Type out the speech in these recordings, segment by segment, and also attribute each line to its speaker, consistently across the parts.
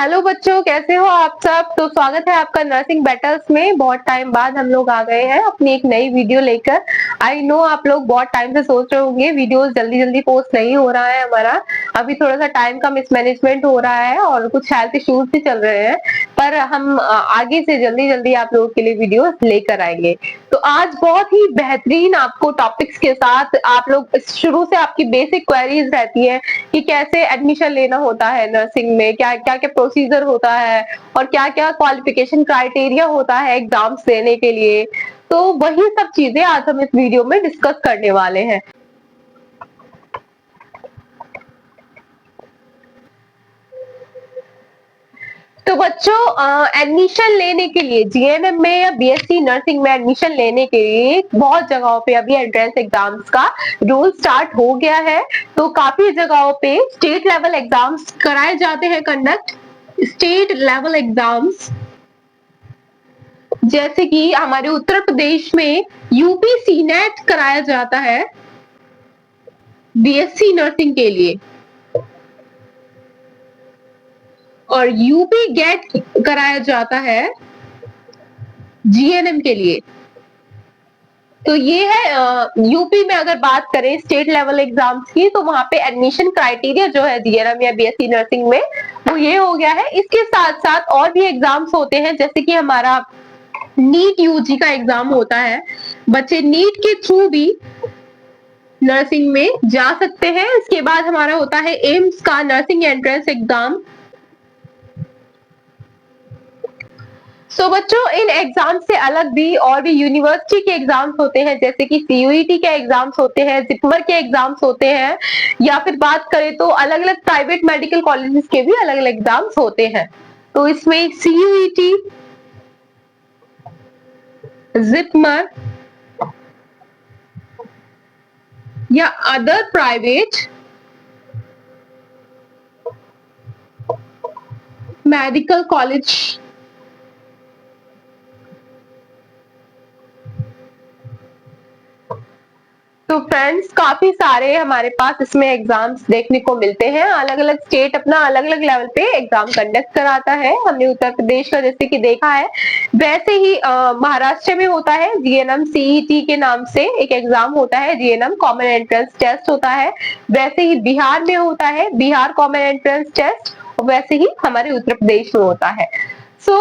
Speaker 1: Hello बच्चों, कैसे हो आप सब। तो स्वागत है आपका नर्सिंग बैटल्स में। बहुत टाइम बाद हम लोग आ गए हैं अपनी एक नई वीडियो लेकर। आई नो आप लोग बहुत टाइम से सोच रहे होंगे वीडियोस जल्दी जल्दी पोस्ट नहीं हो रहा है हमारा। अभी थोड़ा सा टाइम का मिसमैनेजमेंट हो रहा है और कुछ हेल्थ इश्यूज भी चल रहे हैं, पर हम आगे से जल्दी जल्दी आप लोगों के लिए वीडियोस लेकर आएंगे। तो आज बहुत ही बेहतरीन आपको टॉपिक्स के साथ, आप लोग शुरू से आपकी बेसिक क्वेरीज रहती है कि कैसे एडमिशन लेना होता है नर्सिंग में, क्या क्या क्या प्रोसीजर होता है और क्या क्या क्वालिफिकेशन क्राइटेरिया होता है एग्जाम्स देने के लिए। तो वही सब चीजें आज हम इस वीडियो में डिस्कस करने वाले हैं। तो बच्चों, एडमिशन लेने के लिए जीएनएम में या बीएससी नर्सिंग में एडमिशन लेने के लिए बहुत जगहों पे अभी एंट्रेंस एग्जाम्स का रूल स्टार्ट हो गया है। तो काफी जगहों पे स्टेट लेवल एग्जाम्स कराए जाते हैं कंडक्ट। स्टेट लेवल एग्जाम्स जैसे कि हमारे उत्तर प्रदेश में यूपी सीनेट कराया जाता है बीएससी नर्सिंग के लिए, और यूपी गेट कराया जाता है जीएनएम के लिए। तो ये है यूपी में अगर बात करें स्टेट लेवल एग्जाम्स की, तो वहां पे एडमिशन क्राइटेरिया जो है जीएनएम या बीएससी नर्सिंग में वो ये हो गया है। इसके साथ साथ और भी एग्जाम्स होते हैं, जैसे कि हमारा नीट यूजी का एग्जाम होता है। बच्चे नीट के थ्रू भी नर्सिंग में जा सकते हैं। इसके बाद हमारा होता है एम्स का नर्सिंग एंट्रेंस एग्जाम। तो बच्चों, इन एग्जाम से अलग भी और भी यूनिवर्सिटी के एग्जाम्स होते हैं, जैसे कि सीयूईटी के एग्जाम्स होते हैं, जिपमर के एग्जाम्स होते हैं, या फिर बात करें तो अलग अलग प्राइवेट मेडिकल कॉलेजेस के भी अलग अलग एग्जाम्स होते हैं। तो इसमें सीयूईटी, जिपमर या अदर प्राइवेट मेडिकल कॉलेज तो फ्रेंड्स, काफी सारे हमारे पास इसमें एग्जाम्स देखने को मिलते हैं। अलग अलग स्टेट अपना अलग अलग लेवल पे एग्जाम कंडक्ट कराता है। हमने उत्तर प्रदेश का जैसे कि देखा है, वैसे ही महाराष्ट्र में होता है जीएनएम सीईटी के नाम से एक एग्जाम होता है, जीएनएम कॉमन एंट्रेंस टेस्ट होता है। वैसे ही बिहार में होता है बिहार कॉमन एंट्रेंस टेस्ट, वैसे ही हमारे उत्तर प्रदेश में होता है। सो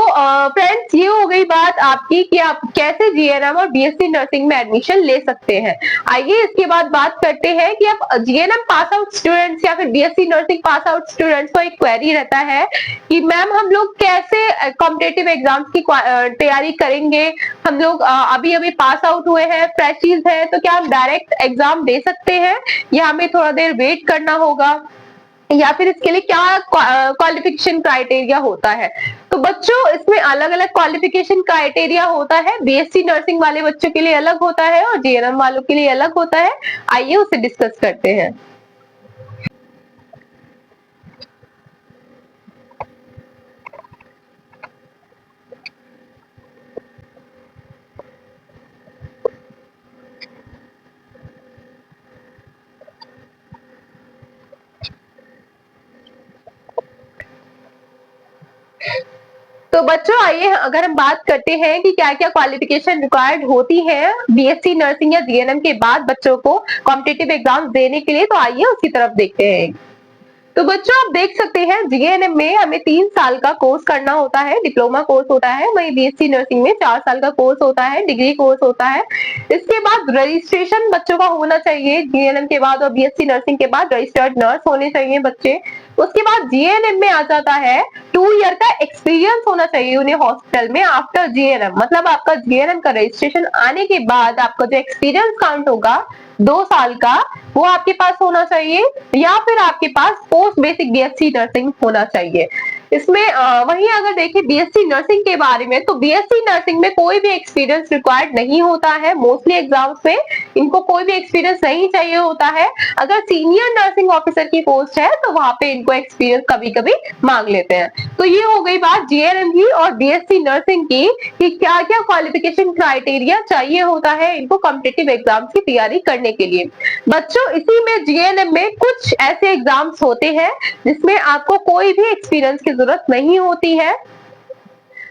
Speaker 1: फ्रेंड्स, ये हो गई बात आपकी कि आप कैसे जीएनएम और बीएससी नर्सिंग में एडमिशन ले सकते हैं। आइए इसके बाद बात करते हैं कि आप जीएनएम पास आउट स्टूडेंट्स या फिर BSc nursing pass out students को एक क्वेरी रहता है कि मैम हम लोग कैसे कॉम्पिटिटिव एग्जाम्स की तैयारी करेंगे। हम लोग अभी अभी पास आउट हुए हैं, फ्रेशीज हैं, तो क्या हम डायरेक्ट एग्जाम दे सकते हैं या हमें थोड़ा देर वेट करना होगा, या फिर इसके लिए क्या क्वालिफिकेशन क्राइटेरिया होता है। तो बच्चों, इसमें अलग अलग क्वालिफिकेशन क्राइटेरिया होता है। बीएससी नर्सिंग वाले बच्चों के लिए अलग होता है और जीएनएम वालों के लिए अलग होता है। आइए उसे डिस्कस करते हैं। तो बच्चों, आइए अगर हम बात करते हैं कि क्या क्या क्वालिफिकेशन रिक्वायर्ड होती है बीएससी नर्सिंग या जीएनएम के बाद बच्चों को कॉम्पिटिटिव एग्जाम देने के लिए, तो आइए उसकी तरफ देखते हैं। तो बच्चों, आप देख सकते हैं जीएनएम में हमें 3 साल का कोर्स करना होता है, डिप्लोमा कोर्स होता है। वहीं बीएससी नर्सिंग में 4 साल का कोर्स होता है, डिग्री कोर्स होता है। इसके बाद रजिस्ट्रेशन बच्चों का होना चाहिए। जीएनएम के बाद और बीएससी नर्सिंग के बाद रजिस्टर्ड नर्स होने चाहिए बच्चे। उसके बाद जीएनएम में आ जाता है 2 ईयर का एक्सपीरियंस होना चाहिए उन्हें हॉस्पिटल में आफ्टर जीएनएम। मतलब आपका जीएनएम का रजिस्ट्रेशन आने के बाद आपका जो एक्सपीरियंस काउंट होगा 2 साल का, वो आपके पास होना चाहिए, या फिर आपके पास पोस्ट बेसिक बीएससी नर्सिंग होना चाहिए। इसमें वहीं अगर देखिए बीएससी नर्सिंग के बारे में, तो बीएससी नर्सिंग में कोई भी एक्सपीरियंस रिक्वायर्ड नहीं होता है। मोस्टली एग्जाम्स में इनको कोई भी एक्सपीरियंस नहीं चाहिए होता है। अगर सीनियर नर्सिंग ऑफिसर की पोस्ट है तो वहां पे इनको एक्सपीरियंस कभी कभी मांग लेते हैं। तो ये हो गई बात जीएनएम की और बीएससी नर्सिंग की कि क्या क्या क्वालिफिकेशन क्राइटेरिया चाहिए होता है इनको कॉम्पिटिटिव एग्जाम्स की तैयारी करने के लिए। बच्चों, इसी में जीएनएम में कुछ ऐसे एग्जाम्स होते हैं जिसमें आपको कोई भी एक्सपीरियंस की जरूरत नहीं होती है,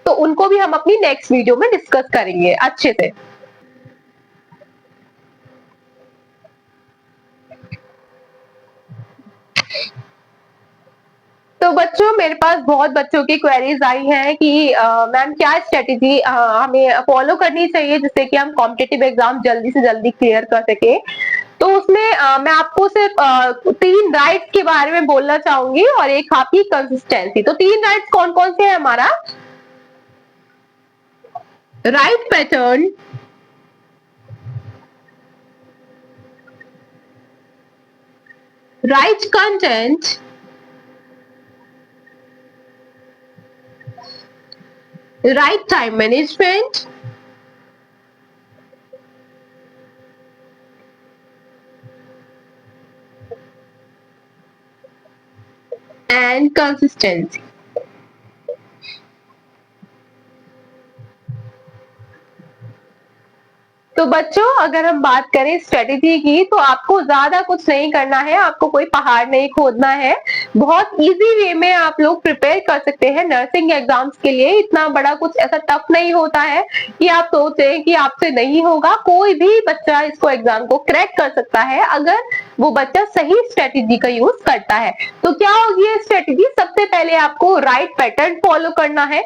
Speaker 1: तो उनको भी हम अपनी नेक्स्ट वीडियो में डिस्कस करेंगे अच्छे से। तो बच्चों, मेरे पास बहुत बच्चों की क्वेरीज आई हैं कि मैम क्या स्ट्रेटेजी हमें फॉलो करनी चाहिए जिससे कि हम कॉम्पिटिटिव एग्जाम जल्दी से जल्दी क्लियर कर सके। तो उसमें मैं आपको सिर्फ 3 राइट्स के बारे में बोलना चाहूंगी और एक आपकी कंसिस्टेंसी। तो 3 राइट्स कौन कौन से हैं हमारा? Right pattern, right content, right time management, and consistency। तो बच्चों, अगर हम बात करें स्ट्रेटेजी की, तो आपको ज्यादा कुछ नहीं करना है, आपको कोई पहाड़ नहीं खोदना है। बहुत इजी वे में आप लोग प्रिपेयर कर सकते हैं नर्सिंग एग्जाम्स के लिए। इतना बड़ा कुछ ऐसा टफ नहीं होता है कि आप सोचें कि आपसे नहीं होगा। कोई भी बच्चा इसको एग्जाम को क्रैक कर सकता है अगर वो बच्चा सही स्ट्रेटेजी का यूज करता है। तो क्या होगी ये स्ट्रेटेजी? सबसे पहले आपको राइट पैटर्न फॉलो करना है।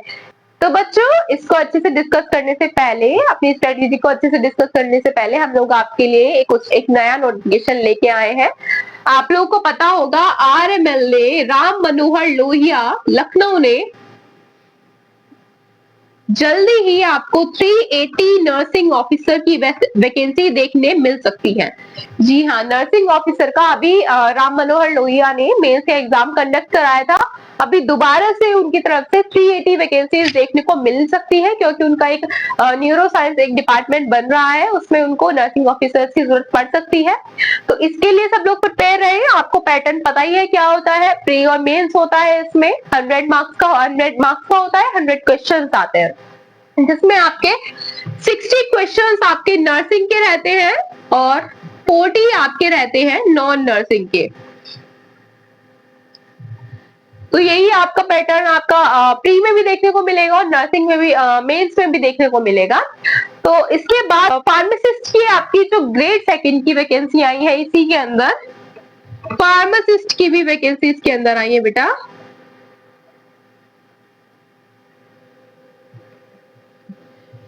Speaker 1: तो बच्चों, इसको अच्छे से डिस्कस करने से पहले, अपनी स्ट्रेटेजी को अच्छे से डिस्कस करने से पहले, हम लोग आपके लिए एक नया नोटिफिकेशन लेके आए हैं। आप लोगों को पता होगा, RMLA राम मनोहर लोहिया लखनऊ ने जल्दी ही आपको 380 नर्सिंग ऑफिसर की वैकेंसी देखने मिल सकती है। जी हाँ, नर्सिंग ऑफिसर का अभी राम मनोहर लोहिया ने मेल से एग्जाम कंडक्ट कराया था। अभी दोबारा से उनकी तरफ से 380 वैकेंसीज देखने को मिल सकती है, क्योंकि उनका एक न्यूरो साइंस एक डिपार्टमेंट बन रहा है, उसमें उनको नर्सिंग ऑफिसर्स की जरूरत पड़ सकती है। तो इसके लिए सब लोग प्रिपेयर रहे। आपको पैटर्न पता ही है क्या होता है। प्री और मेंस होता है, इसमें 100 मार्क्स का होता है, 100 क्वेश्चन आते हैं, जिसमें आपके 60 क्वेश्चंस आपके नर्सिंग के रहते हैं और 40 आपके रहते हैं नॉन नर्सिंग के। तो यही आपका पैटर्न आपका प्री में भी देखने को मिलेगा और नर्सिंग में भी, मेंस में भी देखने को मिलेगा। तो इसके बाद फार्मासिस्ट की आपकी जो ग्रेड सेकंड की वैकेंसी आई है, इसी के अंदर फार्मासिस्ट की भी वैकेंसी इसके अंदर आई है बेटा।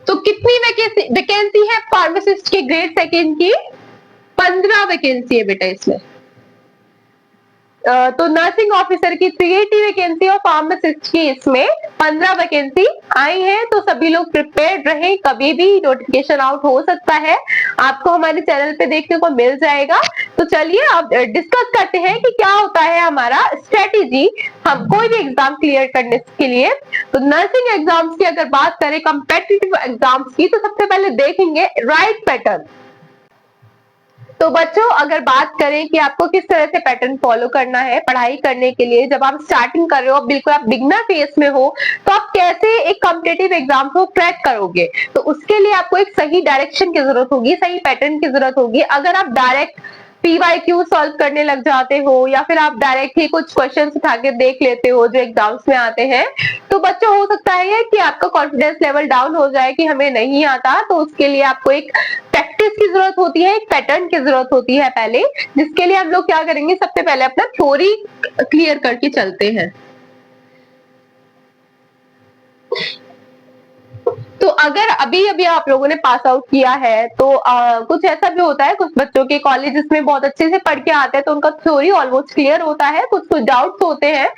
Speaker 1: तो कितनी वैकेंसी है फार्मासिस्ट के ग्रेड सेकंड की? 15 वैकेंसी है बेटा इसमें। तो नर्सिंग ऑफिसर की 380 वैकेंसी और फार्मासिस्ट की इसमें 15 वैकेंसी आई है। तो सभी लोग प्रिपेयर्ड रहे, कभी भी नोटिफिकेशन आउट हो सकता है, आपको हमारे चैनल पे देखने को मिल जाएगा। तो चलिए अब डिस्कस करते हैं कि क्या होता है हमारा स्ट्रेटेजी हम कोई भी एग्जाम क्लियर करने के लिए। तो नर्सिंग एग्जाम्स की अगर बात करें, कॉम्पिटिटिव एग्जाम्स की, तो सबसे पहले देखेंगे राइट पैटर्न। तो बच्चों, अगर बात करें कि आपको किस तरह से पैटर्न फॉलो करना है पढ़ाई करने के लिए, जब आप स्टार्टिंग कर रहे हो, बिल्कुल आप बिगनर फेस में हो, तो आप कैसे एक कॉम्पिटिटिव एग्जाम को क्रैक करोगे? तो उसके लिए आपको एक सही डायरेक्शन की जरूरत होगी, सही पैटर्न की जरूरत होगी। अगर आप डायरेक्ट PYQ सॉल्व करने लग जाते हो या फिर आप डायरेक्ट ही कुछ क्वेश्चन उठा के देख लेते हो जो एग्जाम्स में आते हैं, तो बच्चों हो सकता है कि आपका कॉन्फिडेंस लेवल डाउन हो जाए कि हमें नहीं आता। तो उसके लिए आपको एक प्रैक्टिस की जरूरत होती है, एक पैटर्न की जरूरत होती है पहले, जिसके लिए हम लोग क्या करेंगे, सबसे पहले अपना थ्योरी क्लियर करके चलते हैं। तो अगर अभी अभी आप लोगों ने पास आउट किया है, तो कुछ ऐसा भी होता है, कुछ बच्चों के कॉलेजेस में बहुत अच्छे से पढ़ के आते हैं, तो उनका थ्योरी ऑलमोस्ट क्लियर होता है, कुछ कुछ डाउट्स होते हैं।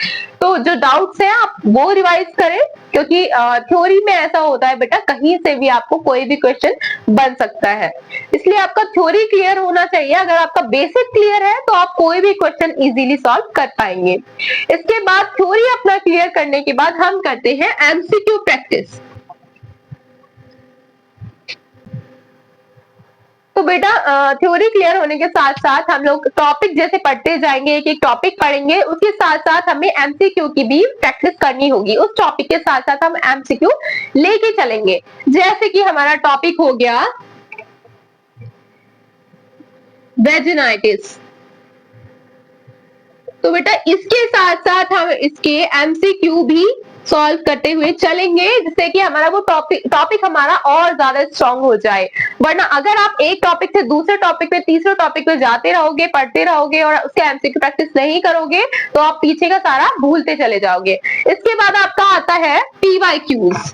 Speaker 1: तो जो डाउट्स हैं आप वो रिवाइज करें, क्योंकि थ्योरी में ऐसा होता है बेटा, कहीं से भी आपको कोई भी क्वेश्चन बन सकता है, इसलिए आपका थ्योरी क्लियर होना चाहिए। अगर आपका बेसिक क्लियर है तो आप कोई भी क्वेश्चन इजीली सॉल्व कर पाएंगे। इसके बाद थ्योरी अपना क्लियर करने के बाद हम करते हैं MCQ प्रैक्टिस। तो बेटा थ्योरी क्लियर होने के साथ साथ हम लोग टॉपिक जैसे पढ़ते जाएंगे, एक एक टॉपिक पढ़ेंगे, उसके साथ साथ हमें MCQ की भी प्रैक्टिस करनी होगी। उस टॉपिक के साथ साथ हम MCQ लेके चलेंगे। जैसे कि हमारा टॉपिक हो गया वेजिनाइटिस। तो बेटा इसके साथ साथ हम इसके एमसीक्यू भी सॉल्व करते हुए चलेंगे, जिससे कि हमारा वो टॉपिक हमारा और ज्यादा स्ट्रांग हो जाए। वरना अगर आप एक टॉपिक से दूसरे टॉपिक पे, तीसरे टॉपिक पे जाते रहोगे, पढ़ते रहोगे और उसके एमसीक्यू प्रैक्टिस नहीं करोगे, तो आप पीछे का सारा भूलते चले जाओगे। इसके बाद आपका आता है पीवाईक्यूज।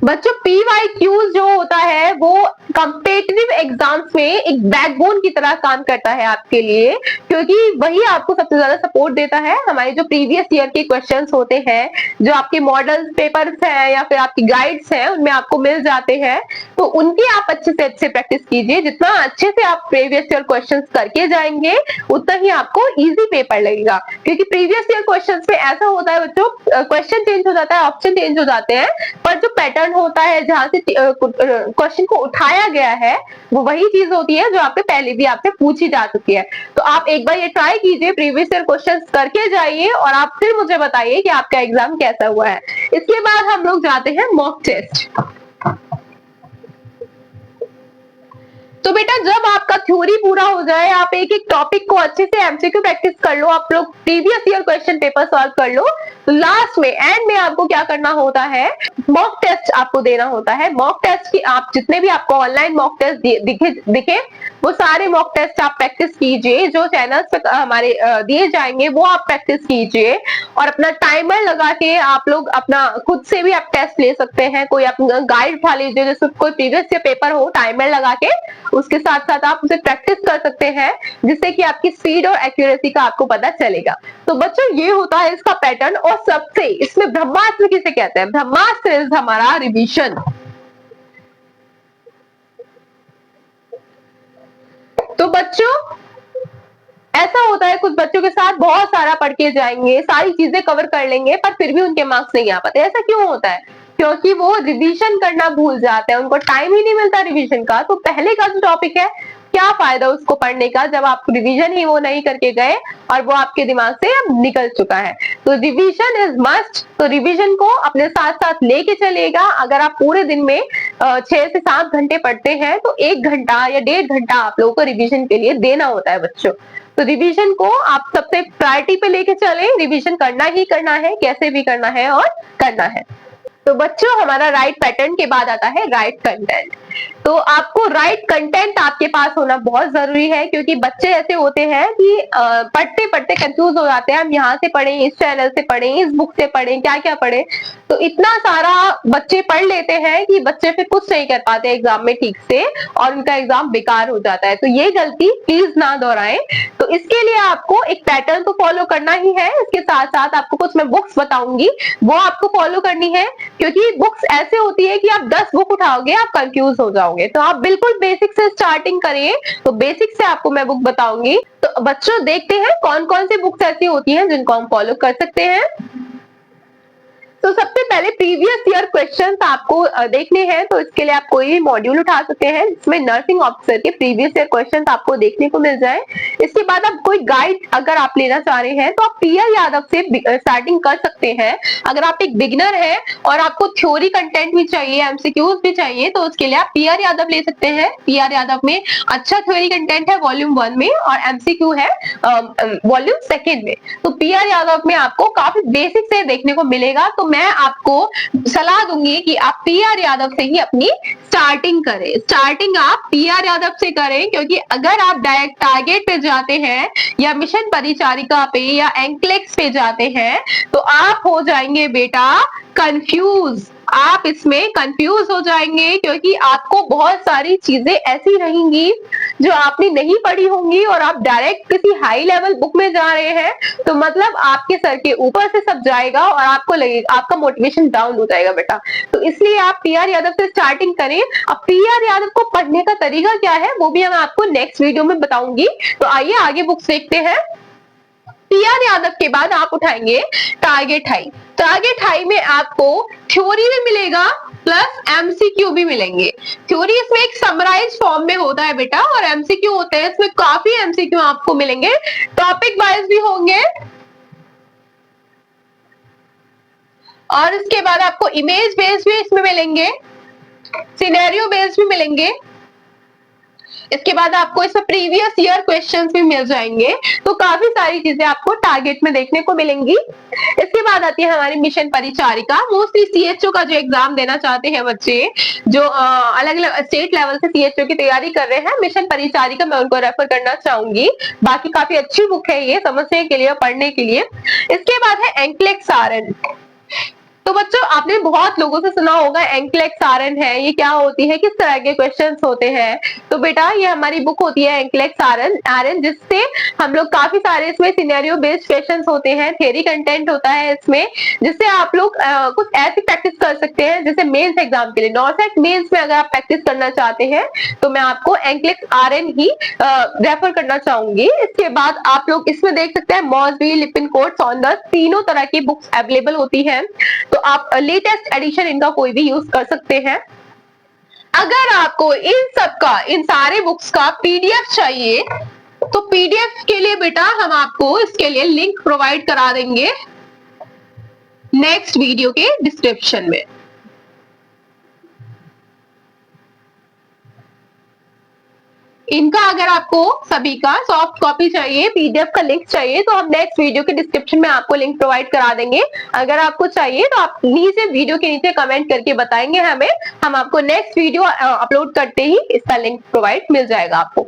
Speaker 1: बच्चों पीवाईक्यूज जो होता है वो कॉम्पिटिटिव एग्जाम्स में एक बैकबोन की तरह काम करता है आपके लिए, क्योंकि वही आपको सबसे ज्यादा सपोर्ट देता है। हमारे जो प्रीवियस ईयर के क्वेश्चंस होते हैं, जो आपके मॉडल पेपर्स हैं या फिर आपकी गाइड्स हैं, उनमें आपको मिल जाते हैं, तो उनकी आप अच्छे से अच्छे प्रैक्टिस कीजिए। जितना अच्छे से आप प्रीवियस ईयर क्वेश्चंस करके जाएंगे, उतना ही आपको इजी पेपर लगेगा। क्योंकि प्रीवियस ईयर क्वेश्चंस में ऐसा होता है बच्चों, क्वेश्चन चेंज हो जाता है, ऑप्शन चेंज हो जाते हैं, पर जो पैटर्न होता है जहां से क्वेश्चन को उठाया गया है, वो वही चीज होती है जो आपसे पहले भी आपसे पूछी जा चुकी है। तो आप एक बार ये ट्राई कीजिए, प्रीवियस ईयर क्वेश्चंस करके जाइए और आप फिर मुझे बताइए कि आपका एग्जाम कैसा हुआ है। इसके बाद हम लोग जाते हैं मॉक टेस्ट। तो बेटा जब आपका थ्योरी पूरा हो जाए, आप एक एक टॉपिक को अच्छे से एमसीक्यू प्रैक्टिस कर लो, आप लोग previous year question paper solve कर लो, तो लास्ट में एंड में आपको क्या करना होता है, मॉक टेस्ट आपको देना होता है। मॉक टेस्ट की आप जितने भी आपको ऑनलाइन मॉक टेस्ट दिखे वो सारे मॉक टेस्ट आप प्रैक्टिस कीजिए, जो चैनल्स पे हमारे दिए जाएंगे वो आप प्रैक्टिस कीजिए, और अपना टाइमर लगा के आप लोग अपना खुद से भी आप टेस्ट ले सकते हैं। कोई अपना गाइड उठा लीजिए, जैसे कोई प्रीवियस ईयर पेपर हो, टाइमर लगा के उसके साथ साथ आप उसे प्रैक्टिस कर सकते हैं, जिससे कि आपकी स्पीड और एक्यूरेसी का आपको पता चलेगा। तो बच्चों ये होता है इसका पैटर्न। और सबसे इसमें ब्रह्मास्त्र किसे कहते हैं, ब्रह्मास्त्र इज हमारा रिवीजन। तो बच्चों ऐसा होता है कुछ बच्चों के साथ, बहुत सारा पढ़ के जाएंगे, सारी चीजें कवर कर लेंगे, पर फिर भी उनके मार्क्स नहीं आ पाते। ऐसा क्यों होता है, क्योंकि वो रिवीजन करना भूल जाते हैं, उनको टाइम ही नहीं मिलता रिवीजन का। तो पहले का जो टॉपिक है, क्या फायदा उसको पढ़ने का जब आप रिवीजन ही वो नहीं करके गए और वो आपके दिमाग से अब निकल चुका है। तो रिवीजन इज मस्ट। तो रिवीजन को अपने साथ साथ लेके चलिएगा। अगर आप पूरे दिन में 6 से 7 घंटे पढ़ते हैं, तो 1 घंटा या 1.5 घंटा आप लोगों को रिवीजन के लिए देना होता है बच्चों। तो रिवीजन को आप सबसे प्रायोरिटी पे लेके चले, रिवीजन करना ही करना है, कैसे भी करना है और करना है। तो बच्चों हमारा राइट पैटर्न के बाद आता है राइट कंटेंट। तो आपको राइट कंटेंट आपके पास होना बहुत जरूरी है, क्योंकि बच्चे ऐसे होते हैं कि पढ़ते पढ़ते कंफ्यूज हो जाते हैं, हम यहाँ से पढ़ें, इस चैनल से पढ़ें, इस बुक से पढ़ें, क्या क्या पढ़ें। तो इतना सारा बच्चे पढ़ लेते हैं कि बच्चे फिर कुछ नहीं कर पाते एग्जाम में ठीक से, और उनका एग्जाम बेकार हो जाता है। तो ये गलती प्लीज ना दोहराएं। तो इसके लिए आपको एक पैटर्न तो फॉलो करना ही है, इसके साथ साथ आपको कुछ मैं बुक्स बताऊंगी, वो आपको फॉलो करनी है। क्योंकि बुक्स ऐसे होती है कि आप 10 बुक उठाओगे, आप कंफ्यूज हो जाओगे। तो आप बिल्कुल बेसिक से स्टार्टिंग करिए। तो बेसिक से आपको मैं बुक बताऊंगी। तो बच्चों देखते हैं कौन कौन सी बुक्स ऐसी होती हैं जिनको हम फॉलो कर सकते हैं। तो सबसे पहले प्रीवियस ईयर क्वेश्चंस आपको देखने हैं, तो इसके लिए आप कोई भी मॉड्यूल उठा सकते हैं जिसमें नर्सिंग ऑफिसर के प्रीवियस ईयर क्वेश्चंस आपको देखने को मिल जाए। इसके बाद आप कोई गाइड अगर आप लेना चाह रहे हैं, तो आप पीआर यादव से स्टार्टिंग कर सकते हैं। अगर आप एक बिगिनर है और आपको थ्योरी कंटेंट भी चाहिए, एमसीक्यूज भी चाहिए, तो उसके लिए आप पीआर यादव ले सकते हैं। पीआर यादव में अच्छा थ्योरी कंटेंट है वॉल्यूम 1 में, और एमसीक्यू है वॉल्यूम 2 में। तो पीआर यादव में आपको काफी बेसिक से देखने को मिलेगा। तो मैं आपको सलाह दूंगी कि आप पीआर यादव से ही अपनी स्टार्टिंग करें। स्टार्टिंग आप पीआर यादव से करें, क्योंकि अगर आप डायरेक्ट टारगेट पे जाते हैं या मिशन परिचारिका पे या एंक्लेक्स पे जाते हैं, तो आप हो जाएंगे बेटा कंफ्यूज। आप इसमें कंफ्यूज हो जाएंगे, क्योंकि आपको बहुत सारी चीजें ऐसी रहेंगी जो आपने नहीं पढ़ी होंगी, और आप डायरेक्ट किसी हाई लेवल बुक में जा रहे हैं। तो मतलब आपके सर के ऊपर से सब जाएगा और आपको लगेगा, आपका मोटिवेशन डाउन हो जाएगा बेटा। तो इसलिए आप पीआर यादव से स्टार्टिंग करें। अब पीआर यादव को पढ़ने का तरीका क्या है, वो भी मैं आपको नेक्स्ट वीडियो में बताऊंगी। तो आइए आगे बुक्स देखते हैं। पीआर यादव के बाद आप उठाएंगे टारगेट हाई। टारगेट हाई में आपको थ्योरी भी मिलेगा प्लस एमसीक्यू भी मिलेंगे। थ्योरी इसमें एक समराइज फॉर्म में होता है बेटा, और एमसीक्यू होते हैं इसमें काफी एमसीक्यू आपको मिलेंगे, टॉपिक वाइज भी होंगे। और इसके बाद आपको इमेज बेस्ड भी इसमें मिलेंगे, सिनेरियो बेस्ड भी मिलेंगे। इसके बाद आपको इसमें प्रीवियस ईयर क्वेश्चंस भी मिल जाएंगे, तो काफी सारी चीजें आपको टारगेट में देखने को मिलेंगी। इसके बाद आती है हमारी मिशन परिचारिका। मोस्टली सीएचओ का जो एग्जाम देना चाहते हैं बच्चे, जो अलग अलग स्टेट लेवल से सीएचओ की तैयारी कर रहे हैं, मिशन परिचारिका मैं उनको रेफर करना चाहूंगी। बाकी काफी अच्छी बुक है ये, समझने के लिए, पढ़ने के लिए। इसके बाद है एंकलेक्स आरएन। तो बच्चों आपने बहुत लोगों से सुना होगा एंकलेक्स आरएन है, ये क्या होती है, किस तरह के क्वेश्चंस होते हैं। तो बेटा ये हमारी बुक होती है एंकलेक्स आरएन, जिससे हम लोग काफी सारे इसमें सिनेरियो बेस्ड क्वेश्चंस होते हैं, थ्योरी कंटेंट होता है इसमें, जिससे आप लोग कुछ ऐसी प्रैक्टिस कर सकते हैं जैसे मेंस एग्जाम के लिए, नॉर्सेट मेंस में अगर आप प्रैक्टिस करना चाहते हैं तो मैं आपको एंकलेक्स आरएन ही रेफर करना चाहूंगी। इसके बाद आप लोग इसमें देख सकते हैं मॉसबी, लिपिनकोट, सॉन्डर्स, तीनों तरह की बुक्स अवेलेबल होती है, तो आप लेटेस्ट एडिशन इनका कोई भी यूज कर सकते हैं। अगर आपको इन सारे बुक्स का पीडीएफ चाहिए तो पीडीएफ के लिए बेटा हम आपको इसके लिए लिंक प्रोवाइड करा देंगे नेक्स्ट वीडियो के डिस्क्रिप्शन में। इनका अगर आपको सभी का सॉफ्ट कॉपी चाहिए, पीडीएफ का लिंक चाहिए, तो हम नेक्स्ट वीडियो के डिस्क्रिप्शन में आपको लिंक प्रोवाइड करा देंगे। अगर आपको चाहिए तो आप नीचे वीडियो के नीचे कमेंट करके बताएंगे हमें, हम आपको नेक्स्ट वीडियो अपलोड करते ही इसका लिंक प्रोवाइड मिल जाएगा आपको।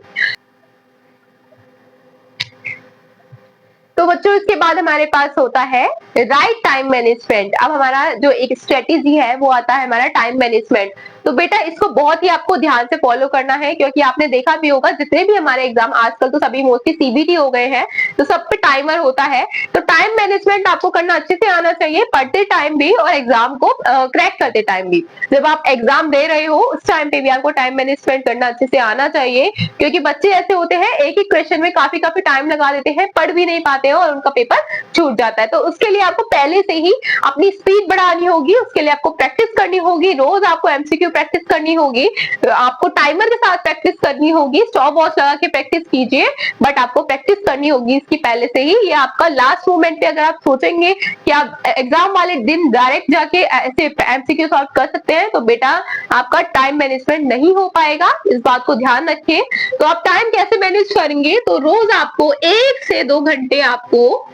Speaker 1: तो बच्चों इसके बाद हमारे पास होता है राइट टाइम मैनेजमेंट। अब हमारा जो एक स्ट्रेटेजी है वो आता है हमारा टाइम मैनेजमेंट। तो बेटा इसको बहुत ही आपको ध्यान से फॉलो करना है, क्योंकि आपने देखा भी होगा जितने भी हमारे एग्जाम आजकल तो सभी मोस्टली सीबीटी हो गए हैं, तो सब पे टाइमर होता है। तो टाइम मैनेजमेंट आपको करना अच्छे से आना चाहिए, पढ़ते टाइम भी और एग्जाम को क्रैक करते टाइम भी। जब आप एग्जाम दे रहे हो उस टाइम पे भी आपको टाइम मैनेजमेंट करना अच्छे से आना चाहिए, क्योंकि बच्चे ऐसे होते हैं एक ही क्वेश्चन में काफी टाइम लगा देते हैं, पढ़ भी नहीं पाते हैं और उनका पेपर छूट जाता है। तो उसके लिए आपको पहले से ही अपनी स्पीड बढ़ानी होगी, उसके लिए आपको प्रैक्टिस करनी होगी, रोज आपको एमसीक्यू प्रैक्टिस करनी होगी, आपको टाइमर के साथ प्रैक्टिस करनी होगी, स्टॉप वॉच लगा के प्रैक्टिस कीजिए, बट आपको प्रैक्टिस करनी होगी इसकी पहले से ही। ये आपका लास्ट मोमेंट पे अगर आप सोचेंगे कि आप एग्जाम वाले दिन डायरेक्ट जाके ऐसे एमसीक्यू सॉल्व कर सकते हैं, तो बेटा आपका टाइम मैनेजमेंट नहीं हो पाएगा, इस बात को ध्यान रखिए। तो आप टाइम कैसे मैनेज करेंगे, तो रोज आपको 1 से 2 घंटे आपको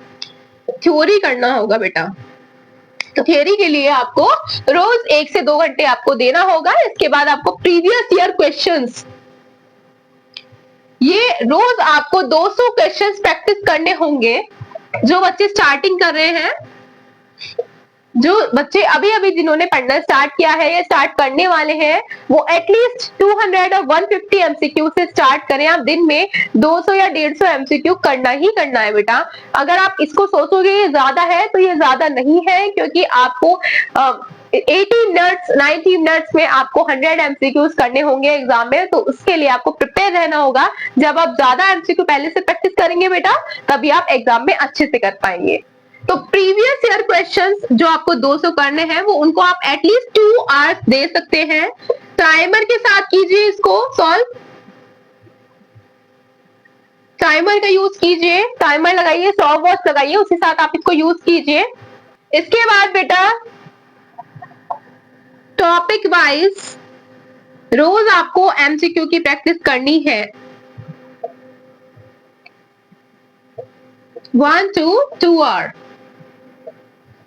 Speaker 1: थ्योरी करना होगा बेटा। तो थ्योरी के लिए आपको रोज 1 से 2 घंटे आपको देना होगा। इसके बाद आपको प्रीवियस ईयर क्वेश्चंस, ये रोज आपको 200 क्वेश्चंस प्रैक्टिस करने होंगे। जो बच्चे स्टार्टिंग कर रहे हैं, जो बच्चे अभी अभी जिन्होंने पढ़ना स्टार्ट किया है या स्टार्ट करने वाले हैं, वो एटलीस्ट 200 और 150 एमसीक्यू से स्टार्ट करें। आप दिन में 200 या 150 एमसीक्यू करना ही करना है बेटा। अगर आप इसको सोचोगे ये ज्यादा है, तो ये ज्यादा नहीं है, क्योंकि आपको 80 मिनट्स 90 मिनट्स में आपको 100 एमसीक्यूज करने होंगे एग्जाम में। तो उसके लिए आपको प्रिपेयर रहना होगा। जब आप ज्यादा एमसीक्यू पहले से प्रैक्टिस करेंगे बेटा, तभी आप एग्जाम में अच्छे से कर पाएंगे। तो प्रीवियस ईयर क्वेश्चंस जो आपको 200 करने हैं, वो उनको आप एटलीस्ट 2 आवर्स दे सकते हैं। टाइमर के साथ कीजिए इसको सॉल्व, टाइमर का यूज कीजिए, टाइमर लगाइए, स्टॉप वॉच लगाइए, उसी साथ आप इसको यूज कीजिए। इसके बाद बेटा टॉपिक वाइज रोज आपको एमसीक्यू की प्रैक्टिस करनी है। 1 to 2 आवर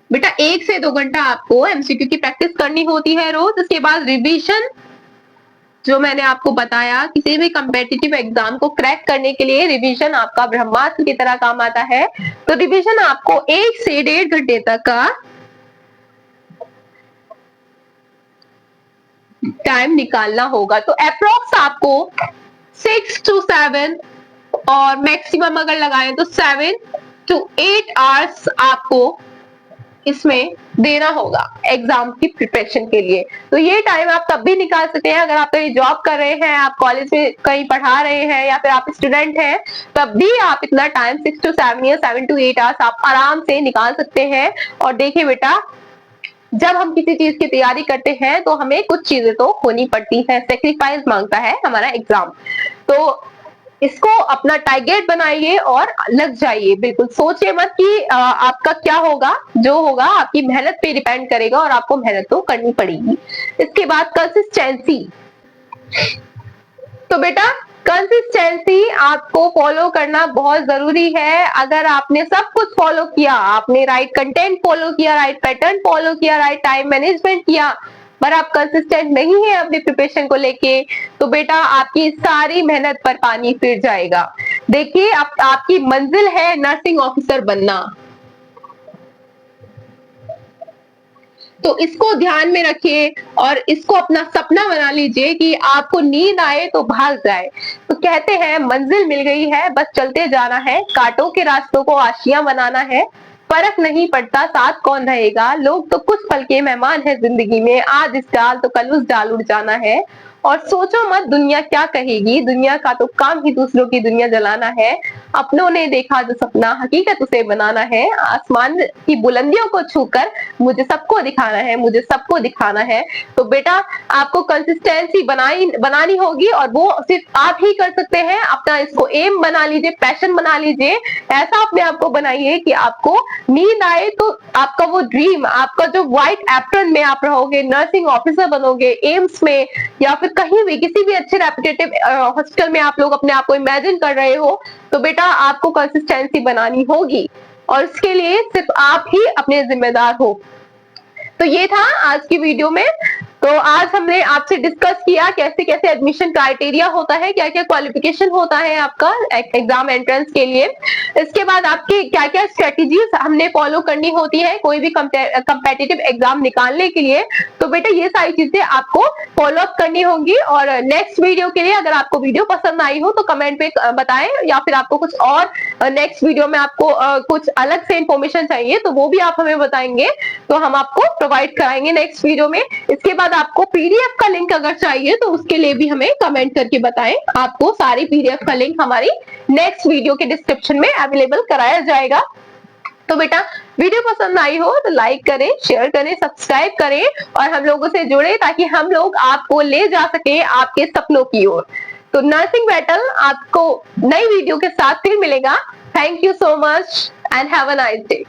Speaker 1: बेटा, 1 से 2 घंटा आपको एमसीक्यू की प्रैक्टिस करनी होती है रोज। इसके बाद रिवीजन, जो मैंने आपको बताया, किसी भी कम्पिटिटिव एग्जाम को क्रैक करने के लिए रिवीजन आपका ब्रह्मास्त्र की तरह काम आता है। तो रिवीजन आपको 1 से 1.5 घंटे तक का टाइम निकालना होगा। तो अप्रोक्स आपको 6 to 7 और मैक्सिमम अगर लगाएं तो 7 to 8 आवर्स आपको इसमें देना होगा एग्जाम की प्रिपरेशन के लिए। तो ये टाइम आप तब भी निकाल सकते हैं अगर आप कहीं जॉब कर रहे हैं, आप कॉलेज में कहीं पढ़ा रहे हैं, या फिर आप स्टूडेंट हैं, तब भी आप इतना टाइम 6 to 7 या 7 to 8 आवर्स आप आराम से निकाल सकते हैं। और देखिए बेटा, जब हम किसी चीज की तैयारी करते हैं तो हमें कुछ चीजें तो होनी पड़ती है, सेक्रीफाइस मांगता है हमारा एग्जाम। तो इसको अपना टारगेट बनाइए और लग जाइए। बिल्कुल सोचिए मत कि आपका क्या होगा, जो होगा आपकी मेहनत पे डिपेंड करेगा और आपको मेहनत तो करनी पड़ेगी। इसके बाद कंसिस्टेंसी। तो बेटा कंसिस्टेंसी आपको फॉलो करना बहुत जरूरी है। अगर आपने सब कुछ फॉलो किया, आपने राइट कंटेंट फॉलो किया, राइट पैटर्न फॉलो किया, राइट टाइम मैनेजमेंट किया, पर आप कंसिस्टेंट नहीं है अपनी प्रिपरेशन को लेके, तो बेटा आपकी सारी मेहनत पर पानी फिर जाएगा। देखिए, आपकी मंजिल है नर्सिंग ऑफिसर बनना, तो इसको ध्यान में रखिए और इसको अपना सपना बना लीजिए कि आपको नींद आए तो भाग जाए। तो कहते हैं मंजिल मिल गई है, बस चलते जाना है, कांटों के रास्तों को आशियां बनाना है, फर्क नहीं पड़ता साथ कौन रहेगा, लोग तो कुछ पल के मेहमान है जिंदगी में, आज इस डाल तो कल उस डाल उड़ जाना है, और सोचो मत दुनिया क्या कहेगी, दुनिया का तो काम ही दूसरों की दुनिया जलाना है, अपनों ने देखा जो सपना हकीकत उसे बनाना है, आसमान की बुलंदियों को छूकर मुझे सबको दिखाना है, मुझे सबको दिखाना है। तो बेटा आपको कंसिस्टेंसी बनानी होगी और वो सिर्फ आप ही कर सकते हैं। अपना इसको एम बना लीजिए, पैशन बना लीजिए, ऐसा अपने आप को बनाइए कि आपको नींद आए तो आपका वो ड्रीम, आपका जो व्हाइट एप्रन में आप रहोगे, नर्सिंग ऑफिसर बनोगे, एम्स में या फिर कहीं भी किसी भी अच्छे रेपुटेटिव हॉस्पिटल में आप लोग अपने आप को इमेजिन कर रहे हो, तो बेटा आपको कंसिस्टेंसी बनानी होगी और इसके लिए सिर्फ आप ही अपने जिम्मेदार हो। तो ये था आज की वीडियो में। तो आज हमने आपसे डिस्कस किया कैसे कैसे एडमिशन क्राइटेरिया होता है, क्या क्या क्वालिफिकेशन होता है आपका एग्जाम एंट्रेंस के लिए, इसके बाद आपकी क्या क्या स्ट्रेटेजीज हमने फॉलो करनी होती है कोई भी कंपेटिटिव एग्जाम निकालने के लिए। तो बेटा ये सारी चीजें आपको फॉलो अप करनी होगी। और नेक्स्ट वीडियो के लिए अगर आपको वीडियो पसंद आई हो तो कमेंट पे बताएं, या फिर आपको कुछ और नेक्स्ट वीडियो में आपको कुछ अलग से इंफॉर्मेशन चाहिए तो वो भी आप हमें बताएंगे, तो हम आपको प्रोवाइड कराएंगे नेक्स्ट वीडियो में। इसके बाद आपको पीडीएफ का लिंक अगर चाहिए तो उसके लिए भी हमें कमेंट करके बताएं, आपको सारी पीडीएफ का लिंक हमारी नेक्स्ट वीडियो के डिस्क्रिप्शन में अवेलेबल कराया जाएगा। तो बेटा वीडियो पसंद आई हो तो लाइक करें, शेयर करें, सब्सक्राइब करें और हम लोगों से जुड़े ताकि हम लोग आपको ले जा सके आपके सपनों की ओर। तो नर्सिंग बैटल आपको नई वीडियो के साथ फिर मिलेगा। Thank you so much and have a nice day.